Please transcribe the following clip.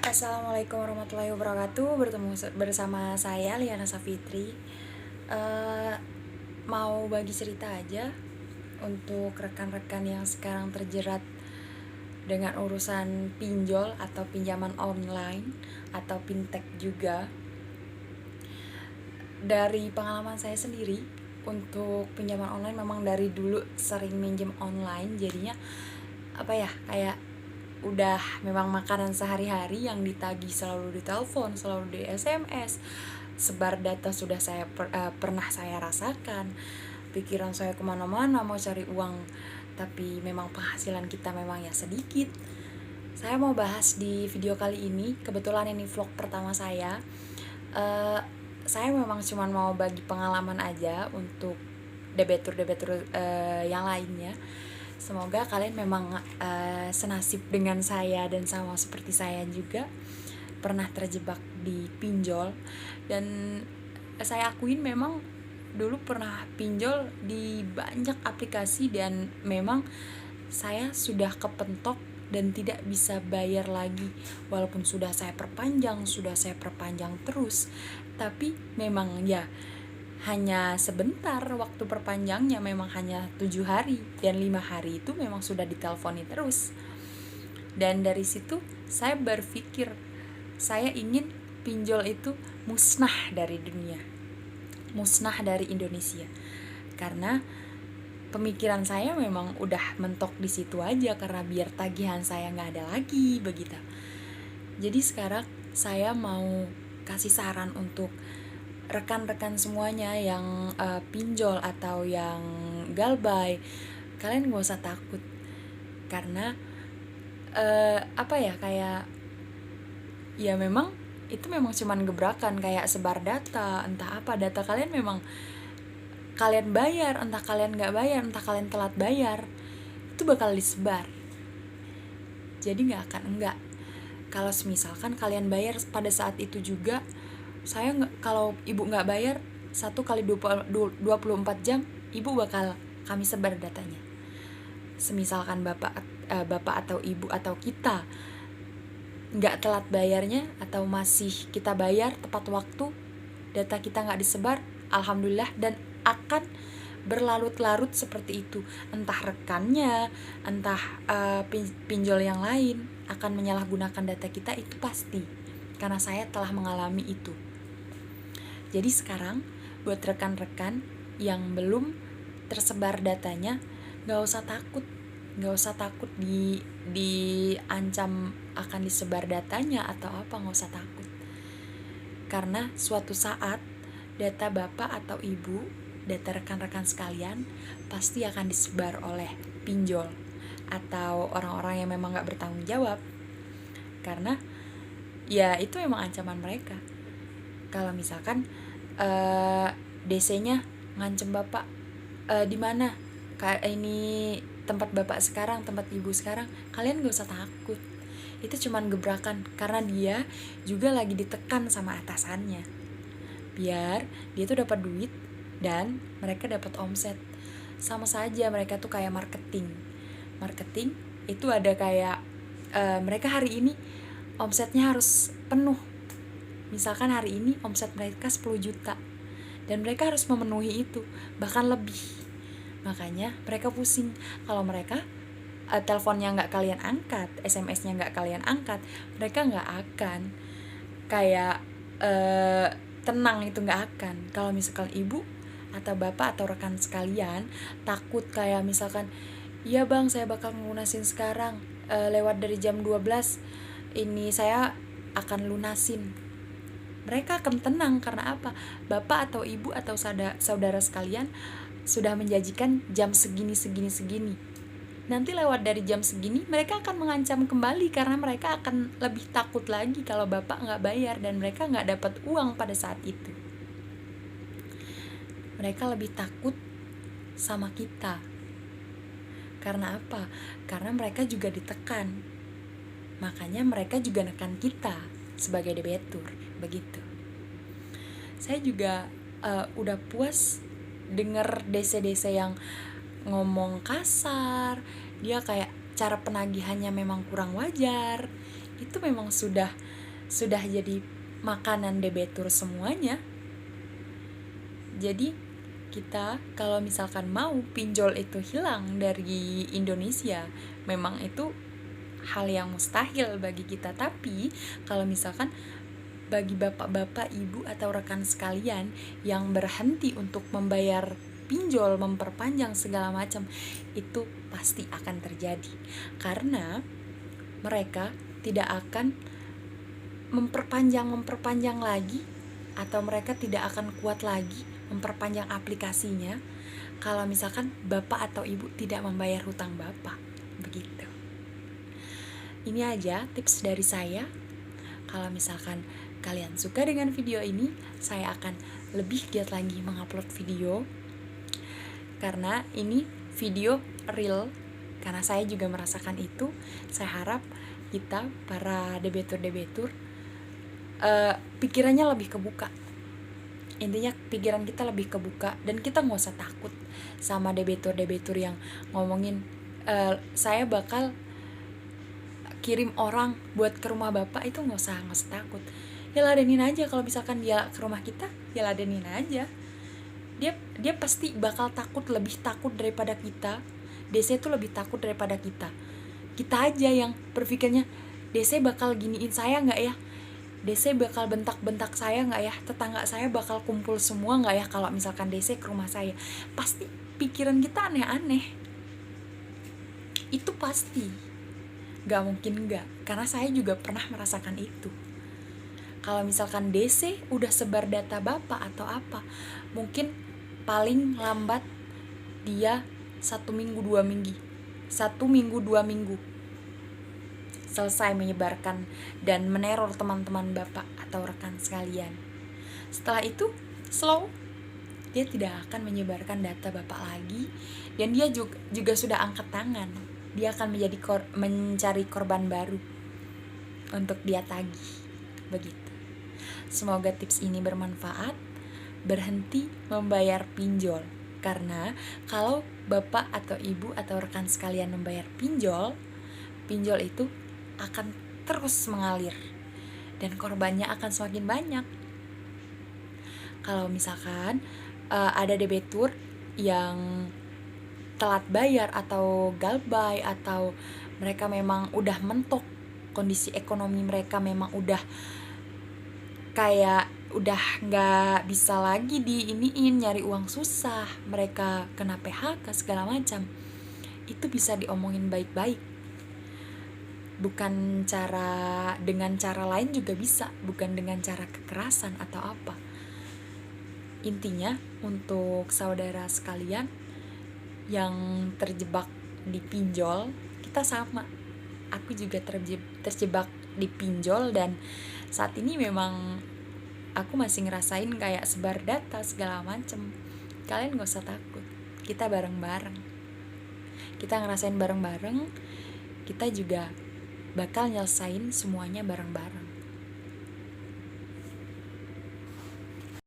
Assalamualaikum warahmatullahi wabarakatuh. Bertemu bersama saya Liana Safitri. Eh, Mau bagi cerita aja untuk rekan-rekan yang sekarang terjerat dengan urusan pinjol atau pinjaman online atau fintech juga. Dari pengalaman saya sendiri, untuk pinjaman online memang dari dulu sering minjem online, jadinya kayak udah memang makanan sehari-hari yang ditagih, selalu ditelepon, selalu di SMS. Sebar data sudah pernah saya rasakan. Pikiran saya kemana-mana mau cari uang, tapi memang penghasilan kita memang ya sedikit. Saya mau bahas di video kali ini, kebetulan ini vlog pertama saya. Saya memang cuma mau bagi pengalaman aja untuk debetur-debetur yang lainnya. Semoga kalian memang senasib dengan saya dan sama seperti saya juga pernah terjebak di pinjol. Dan saya akuin memang dulu pernah pinjol di banyak aplikasi, dan memang saya sudah kepentok dan tidak bisa bayar lagi. Walaupun sudah saya perpanjang terus, tapi memang ya hanya sebentar waktu perpanjangnya, memang hanya 7 hari, dan 5 hari itu memang sudah diteleponi terus. Dan dari situ saya berpikir, saya ingin pinjol itu musnah dari dunia, musnah dari Indonesia. Karena pemikiran saya memang udah mentok di situ aja, karena biar tagihan saya nggak ada lagi begitu. Jadi sekarang saya mau kasih saran untuk rekan-rekan semuanya yang pinjol atau yang galbay. Kalian gak usah takut, karena kayak ya memang itu memang cuman gebrakan, kayak sebar data, entah apa data kalian memang kalian bayar, entah kalian gak bayar, entah kalian telat bayar, itu bakal disebar. Jadi gak akan enggak. Kalau misalkan kalian bayar pada saat itu juga, saya kalau ibu nggak bayar 1 kali 24 jam, ibu bakal kami sebar datanya. Semisalkan bapak atau ibu atau kita nggak telat bayarnya, atau masih kita bayar tepat waktu, data kita nggak disebar, alhamdulillah, dan akan berlarut-larut seperti itu. Entah rekannya, entah pinjol yang lain akan menyalahgunakan data kita, itu pasti, karena saya telah mengalami itu. Jadi sekarang buat rekan-rekan yang belum tersebar datanya, gak usah takut diancam akan disebar datanya atau apa, gak usah takut. Karena suatu saat data bapak atau ibu, data rekan-rekan sekalian pasti akan disebar oleh pinjol atau orang-orang yang memang gak bertanggung jawab. Karena ya itu memang ancaman mereka. Kalau misalkan DC-nya ngancem bapak, di mana ini tempat bapak sekarang, tempat ibu sekarang, kalian gak usah takut. Itu cuman gebrakan, karena dia juga lagi ditekan sama atasannya biar dia tuh dapat duit dan mereka dapat omset. Sama saja, mereka tuh kayak marketing itu ada kayak mereka hari ini omsetnya harus penuh. Misalkan hari ini omset mereka 10 juta dan mereka harus memenuhi itu, bahkan lebih. Makanya mereka pusing kalau mereka teleponnya nggak kalian angkat, SMS-nya nggak kalian angkat, mereka nggak akan kayak tenang, itu nggak akan. Kalau misalkan ibu atau bapak atau rekan sekalian takut kayak misalkan, iya bang saya bakal ngelunasin sekarang, lewat dari jam 12 ini saya akan lunasin, mereka akan tenang. Karena apa? Bapak atau ibu atau saudara sekalian sudah menjanjikan jam segini. Nanti lewat dari jam segini mereka akan mengancam kembali, karena mereka akan lebih takut lagi kalau bapak nggak bayar dan mereka nggak dapat uang pada saat itu. Mereka lebih takut sama kita. Karena apa? Karena mereka juga ditekan. Makanya mereka juga nekan kita sebagai debitur, begitu. Saya juga udah puas denger DC yang ngomong kasar, dia kayak cara penagihannya memang kurang wajar. Itu memang sudah sudah jadi makanan debetur semuanya. Jadi kita kalau misalkan mau pinjol itu hilang dari Indonesia, memang itu hal yang mustahil bagi kita. Tapi kalau misalkan bagi bapak-bapak, ibu atau rekan sekalian yang berhenti untuk membayar pinjol, memperpanjang segala macam, itu pasti akan terjadi. Karena mereka tidak akan memperpanjang lagi, atau mereka tidak akan kuat lagi memperpanjang aplikasinya kalau misalkan bapak atau ibu tidak membayar hutang bapak. Begitu. Ini aja tips dari saya. Kalau misalkan kalian suka dengan video ini, saya akan lebih giat lagi mengupload video, karena ini video real, karena saya juga merasakan itu. Saya harap kita para debetur pikirannya lebih kebuka. Intinya pikiran kita lebih kebuka, dan kita nggak usah takut sama debetur yang ngomongin saya bakal kirim orang buat ke rumah bapak. Itu nggak usah takut. Ya ladenin aja. Kalau misalkan dia ke rumah kita, ya ladenin aja. Dia pasti bakal takut, lebih takut daripada kita. DC itu lebih takut daripada kita. Kita aja yang berpikirnya, DC bakal giniin saya nggak ya, DC bakal bentak-bentak saya nggak ya, tetangga saya bakal kumpul semua nggak ya kalau misalkan DC ke rumah saya. Pasti pikiran kita aneh-aneh. Itu pasti. Gak mungkin enggak, karena saya juga pernah merasakan itu. Kalau misalkan DC udah sebar data bapak atau apa, mungkin paling lambat dia 1 minggu 2 minggu selesai menyebarkan dan meneror teman-teman bapak atau rekan sekalian. Setelah itu slow, dia tidak akan menyebarkan data bapak lagi, dan dia juga sudah angkat tangan. Dia akan mencari korban baru untuk dia tagih. Begitu. Semoga tips ini bermanfaat. Berhenti membayar pinjol, karena kalau bapak atau ibu atau rekan sekalian membayar pinjol itu akan terus mengalir dan korbannya akan semakin banyak. Kalau misalkan ada debetur yang telat bayar atau galbay, atau mereka memang udah mentok, kondisi ekonomi mereka memang udah kayak udah nggak bisa lagi nyari uang susah, mereka kena PHK segala macam, itu bisa diomongin baik-baik. Dengan cara lain juga bisa, bukan dengan cara kekerasan atau apa. Intinya untuk saudara sekalian yang terjebak di pinjol, kita sama. Aku juga terjebak di pinjol, dan saat ini memang aku masih ngerasain kayak sebar data segala macem. Kalian gak usah takut, kita bareng-bareng. Kita ngerasain bareng-bareng, kita juga bakal nyelesain semuanya bareng-bareng.